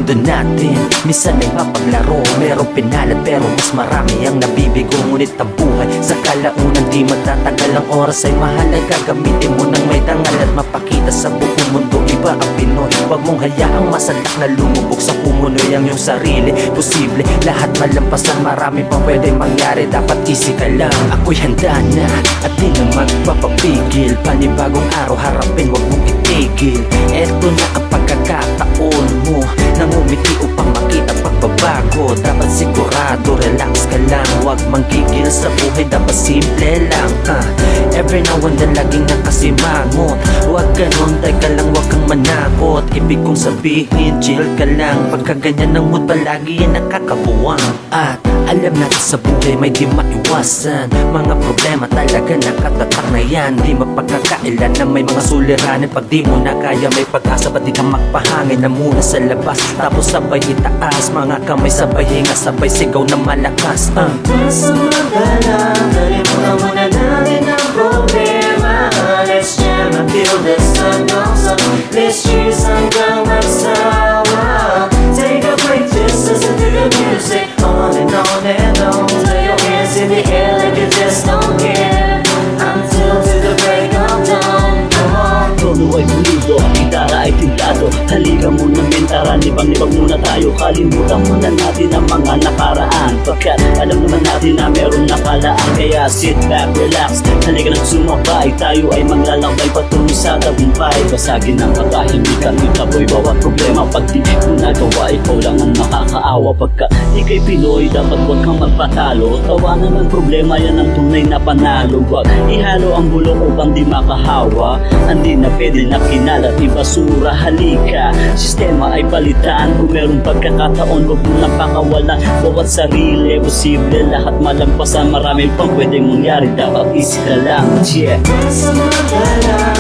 mundo natin minsan ay mapaglaro, merong pinalat pero mas marami ang nabibigo. Ngunit ang buhay sa kalaunan di matatagal, ang oras ay mahalaga. Gamitin mo nang may dangal at mapakita sa buong mundo iba ang Pinoy. Huwag mong hayaang masalak na lumubog sa pumunoy ang iyong sarili. Posible lahat malampasan, marami pang pwede mangyari. Dapat easy ka lang, ako'y handa na at di na magpapapigil. Panibagong araw harapin, huwag mong itigil. Eto na ang pagkakataon mo, nangumiti upang makita pagbabago. Dapat sigurado, relax ka lang, huwag manggigil sa buhay, dapat simple lang. Every now and then laging nakasimangot, huwag ganon, teka lang, huwag kang manakot. Ibig kong sabihin, chill ka lang, pagka ganyan ang mood palagi yan nakakabuwang. At alam natin sa buhay may di maiwasan, mga problema talaga nakatatak na yan. Di mapagkakailan na may mga suliranin, pag di mo na kaya may pag-asa, ba't di ka magpahangin na muna sa labas, tapos sabay itaas, mga kamay sabay hinga, sabay sigaw na malakas. Sa madala, kalimutan muna natin ang problema. Let's jam and feel the sun goes up. Let's cheers hanggang magsawa. Take a break, just listen to the music. On and on and on. Throw your hands in the air like you just don't care. Until to the break of dawn. Come on. Tono ay pulido, gitara ay tinglado. Halika muna mentara, libang-libang muna tayo. Kalimutan muna natin ang mga nakaraan, pagkat alam naman natin na meron nakalaan. Kaya sit back, relax, halika nang sumabay. Tayo ay maglalakbay patungo sa tagumpay. Basagin ang katahimikan, itaboy bawat problema. Pag di mo nagawa, ikaw lang ang nakakaawa. Pagka ika'y Pinoy, dapat huwag kang magpatalo. Tawanan ng problema, yan ang tunay na panalo. Huwag ihalo ang bulok upang di makahawa. Hindi na pwede na kinalat, ibasura, halika. Sistema ay palitan, kung merong pagkakataon, huwag mo nang pakawalan. Bawat sarili, posible lahat malampasan. Marami pang pwedeng mangyari, dapat easy ka lang. Yeah. Sa madala,